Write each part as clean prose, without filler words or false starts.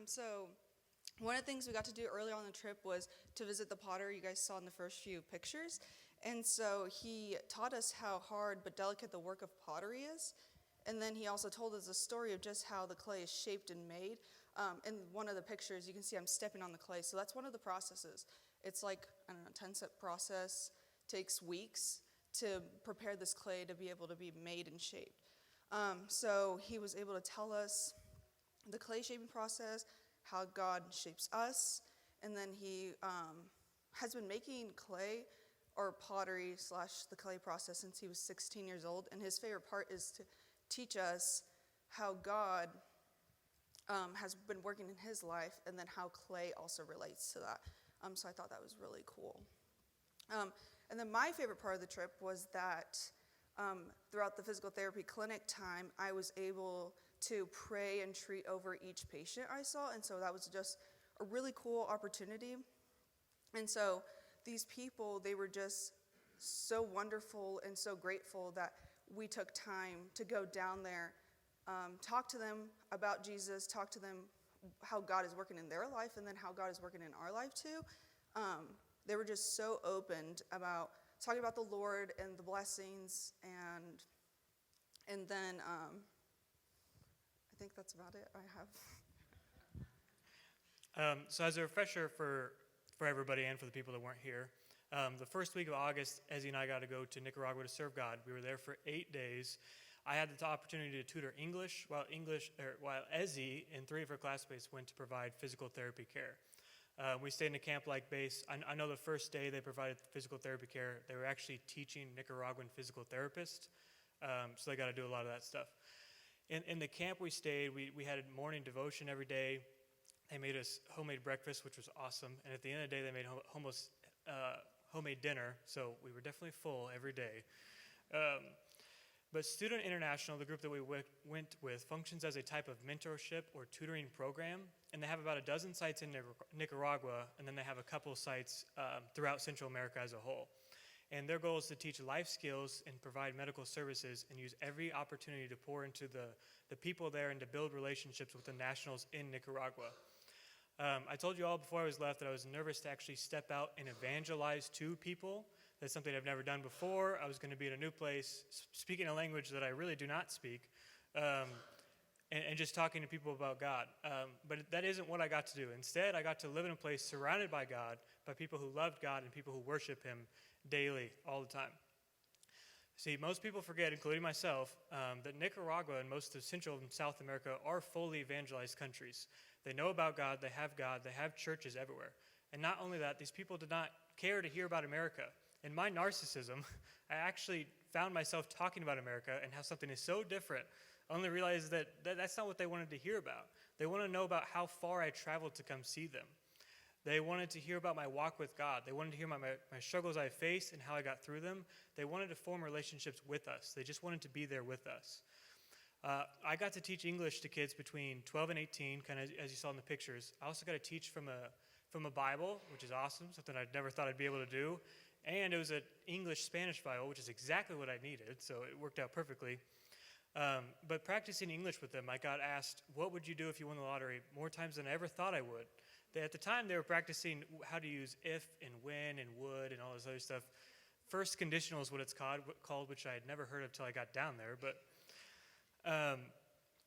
So one of the things we got to do early on the trip was to visit the potter you guys saw in the first few pictures. And so he taught us how hard but delicate the work of pottery is. And then he also told us a story of just how the clay is shaped and made. In one of the pictures, you can see I'm stepping on the clay. So that's one of the processes. It's like, I don't know, 10-step process, takes weeks to prepare this clay to be able to be made and shaped. So he was able to tell us the clay shaping process, how God shapes us, and then he has been making clay or pottery / the clay process since he was 16 years old, and his favorite part is to teach us how God has been working in his life, and then how clay also relates to that. So I thought that was really cool. And then my favorite part of the trip was that throughout the physical therapy clinic time, I was able to pray and treat over each patient I saw, and so that was just a really cool opportunity. And so these people, they were just so wonderful and so grateful that we took time to go down there, talk to them about Jesus, talk to them how God is working in their life, and then how God is working in our life too. They were just so opened about talking about the Lord and the blessings, and then I think that's about it I have. So as a refresher for everybody and for the people that weren't here, the first week of August, Ezzy and I got to go to Nicaragua to serve God. We were there for 8 days. I had the opportunity to tutor English, while Ezzy and 3 of her classmates went to provide physical therapy care. We stayed in a camp-like base. I know the first day they provided physical therapy care, they were actually teaching Nicaraguan physical therapists, so they got to do a lot of that stuff. In the camp we stayed, we had a morning devotion every day. They made us homemade breakfast, which was awesome, and at the end of the day, they made homemade dinner, so we were definitely full every day. But Student International, the group that we went with, functions as a type of mentorship or tutoring program, and they have about a dozen sites in Nicaragua, and then they have a couple of sites throughout Central America as a whole. And their goal is to teach life skills and provide medical services and use every opportunity to pour into the people there and to build relationships with the nationals in Nicaragua. I told you all before I was left that I was nervous to actually step out and evangelize to people. That's something I've never done before. I was going to be in a new place, speaking a language that I really do not speak, and just talking to people about God. But that isn't what I got to do. Instead, I got to live in a place surrounded by God, by people who loved God and people who worship him daily, all the time. See, most people forget, including myself, that Nicaragua and most of Central and South America are fully evangelized countries. They know about God, they have churches everywhere. And not only that, these people did not care to hear about America. In my narcissism, I actually found myself talking about America and how something is so different. I only realized that that's not what they wanted to hear about. They wanted to know about how far I traveled to come see them. They wanted to hear about my walk with God. They wanted to hear about my struggles I faced and how I got through them. They wanted to form relationships with us. They just wanted to be there with us. I got to teach English to kids between 12 and 18, kind of as you saw in the pictures. I also got to teach from a Bible, which is awesome, something I never thought I'd be able to do. And it was an English-Spanish Bible, which is exactly what I needed, so it worked out perfectly. But practicing English with them, I got asked, what would you do if you won the lottery? More times than I ever thought I would. At the time, they were practicing how to use if and when and would and all this other stuff. First conditional is what it's called, which I had never heard of until I got down there. But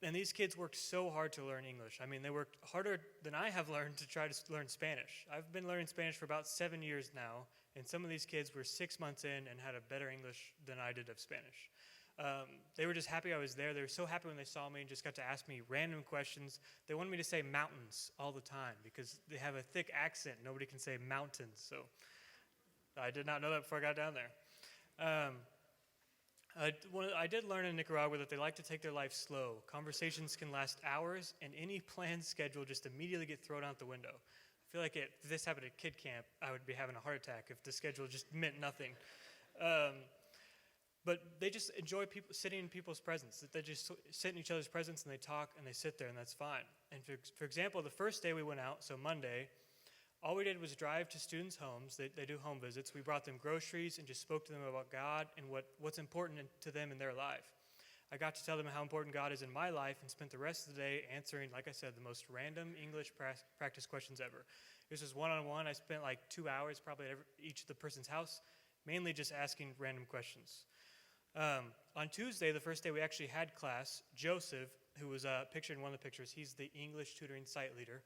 and these kids worked so hard to learn English. I mean, they worked harder than I have learned to try to learn Spanish. I've been learning Spanish for about 7 years now, and some of these kids were 6 months in and had a better English than I did of Spanish. They were just happy I was there. They were so happy when they saw me and just got to ask me random questions. They wanted me to say mountains all the time because they have a thick accent. Nobody can say mountains, so I did not know that before I got down there. I did learn in Nicaragua that they like to take their life slow. Conversations can last hours, and any planned schedule just immediately get thrown out the window. I feel like if this happened at kid camp, I would be having a heart attack if the schedule just meant nothing. But they just enjoy sitting in people's presence. They just sit in each other's presence and they talk and they sit there, and that's fine. And for example, the first day we went out, so Monday, all we did was drive to students' homes. They do home visits. We brought them groceries and just spoke to them about God and what's important to them in their life. I got to tell them how important God is in my life and spent the rest of the day answering, like I said, the most random English practice questions ever. This was one-on-one. I spent like 2 hours probably at each of the person's house, mainly just asking random questions. On Tuesday, the first day we actually had class, Joseph, who was pictured in one of the pictures, he's the English tutoring site leader.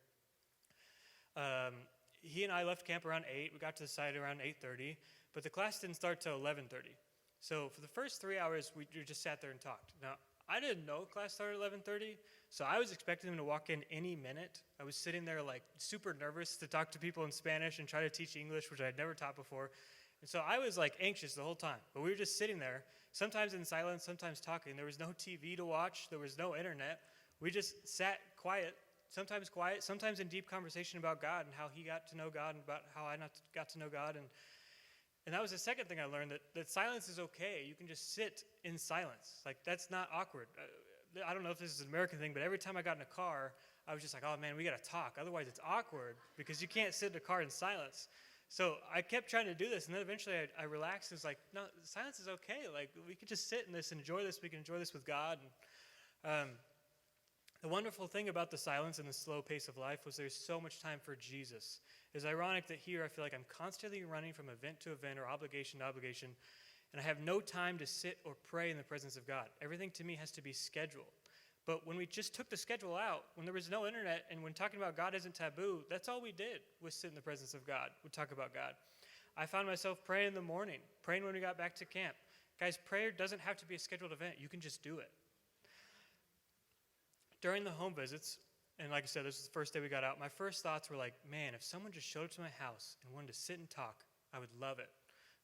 He and I left camp around 8. We got to the site around 8:30, but the class didn't start till 11:30. So for the first 3 hours, we just sat there and talked. Now, I didn't know class started at 11:30, so I was expecting them to walk in any minute. I was sitting there like super nervous to talk to people in Spanish and try to teach English, which I had never taught before. And so I was like anxious the whole time, but we were just sitting there, sometimes in silence, sometimes talking. There was no TV to watch. There was no internet. We just sat quiet, sometimes in deep conversation about God and how he got to know God and about how I got to know God. And that was the second thing I learned, that silence is okay. You can just sit in silence. Like, that's not awkward. I don't know if this is an American thing, but every time I got in a car, I was just like, oh man, we got to talk. Otherwise it's awkward because you can't sit in a car in silence. So I kept trying to do this, and then eventually I relaxed and was like, no, silence is okay. Like, we could just sit in this and enjoy this. We can enjoy this with God. And the wonderful thing about the silence and the slow pace of life was there's so much time for Jesus. It's ironic that here I feel like I'm constantly running from event to event or obligation to obligation, and I have no time to sit or pray in the presence of God. Everything to me has to be scheduled. But when we just took the schedule out, when there was no internet, and when talking about God isn't taboo, that's all we did was sit in the presence of God. We'd talk about God. I found myself praying in the morning, praying when we got back to camp. Guys, prayer doesn't have to be a scheduled event. You can just do it. During the home visits, and like I said, this was the first day we got out, my first thoughts were like, man, if someone just showed up to my house and wanted to sit and talk, I would love it.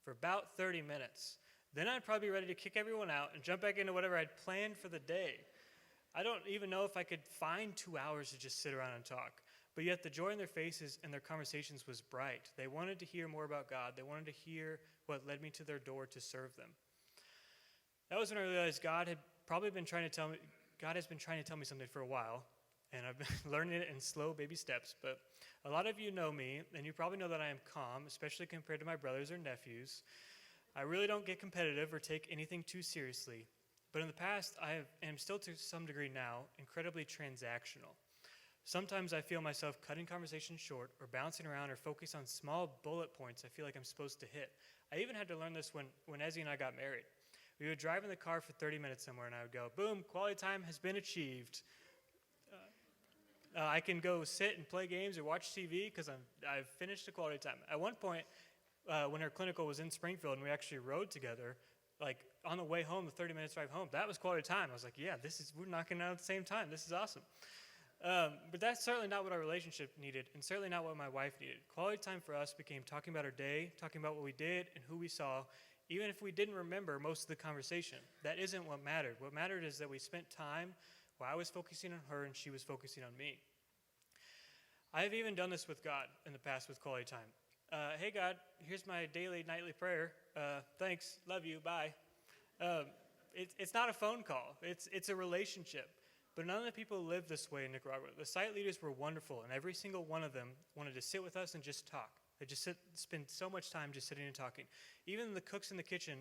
For about 30 minutes. Then I'd probably be ready to kick everyone out and jump back into whatever I'd planned for the day. I don't even know if I could find 2 hours to just sit around and talk. But yet the joy in their faces and their conversations was bright. They wanted to hear more about God. They wanted to hear what led me to their door to serve them. That was when I realized God has been trying to tell me something for a while, and I've been learning it in slow baby steps. But a lot of you know me, and you probably know that I am calm, especially compared to my brothers or nephews. I really don't get competitive or take anything too seriously. But in the past, I am still to some degree now incredibly transactional. Sometimes I feel myself cutting conversations short or bouncing around or focus on small bullet points I feel like I'm supposed to hit. I even had to learn this when Ezzy and I got married. We would drive in the car for 30 minutes somewhere, and I would go, boom, quality time has been achieved. I can go sit and play games or watch TV because I've finished the quality time. At one point, when our clinical was in Springfield and we actually rode together, like on the way home, the 30 minutes drive home, that was quality time. I was like, yeah, we're knocking out at the same time. This is awesome. But that's certainly not what our relationship needed, and certainly not what my wife needed. Quality time for us became talking about our day, talking about what we did and who we saw, even if we didn't remember most of the conversation. That isn't what mattered. What mattered is that we spent time while I was focusing on her and she was focusing on me. I've even done this with God in the past with quality time. Hey, God, here's my daily, nightly prayer. Thanks, love you, bye. It's not a phone call. It's a relationship. But none of the people live this way in Nicaragua. The site leaders were wonderful, and every single one of them wanted to sit with us and just talk. They just spend so much time just sitting and talking. Even the cooks in the kitchen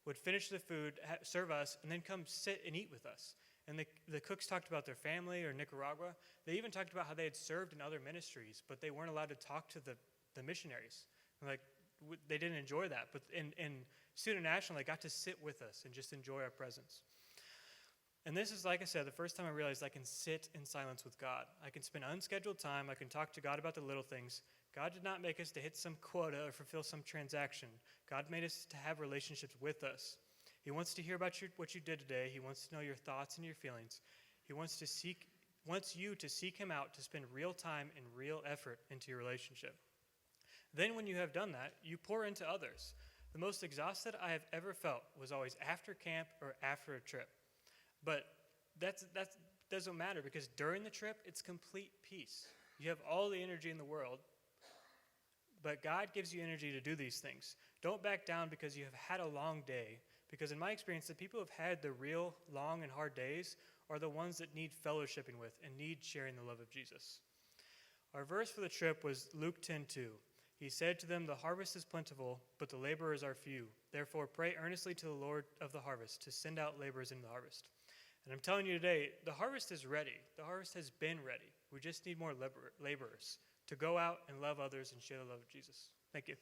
would finish the food, serve us, and then come sit and eat with us. And the cooks talked about their family or Nicaragua. They even talked about how they had served in other ministries, but they weren't allowed to talk to the missionaries. Like, they didn't enjoy that. But in Student National, they got to sit with us and just enjoy our presence. And this is, like I said, the first time I realized I can sit in silence with God. I can spend unscheduled time. I can talk to God about the little things. God did not make us to hit some quota or fulfill some transaction. God made us to have relationships with us. He wants to hear about what you did today. He wants to know your thoughts and your feelings. He wants you to seek him out, to spend real time and real effort into your relationship. Then when you have done that, you pour into others. The most exhausted I have ever felt was always after camp or after a trip. But that doesn't matter, because during the trip, it's complete peace. You have all the energy in the world, but God gives you energy to do these things. Don't back down because you have had a long day, because in my experience, the people who have had the real long and hard days are the ones that need fellowshipping with and need sharing the love of Jesus. Our verse for the trip was Luke 10:2. He said to them, "The harvest is plentiful, but the laborers are few. Therefore pray earnestly to the Lord of the harvest to send out laborers into the harvest." And I'm telling you today, the harvest is ready. The harvest has been ready. We just need more laborers to go out and love others and share the love of Jesus. Thank you.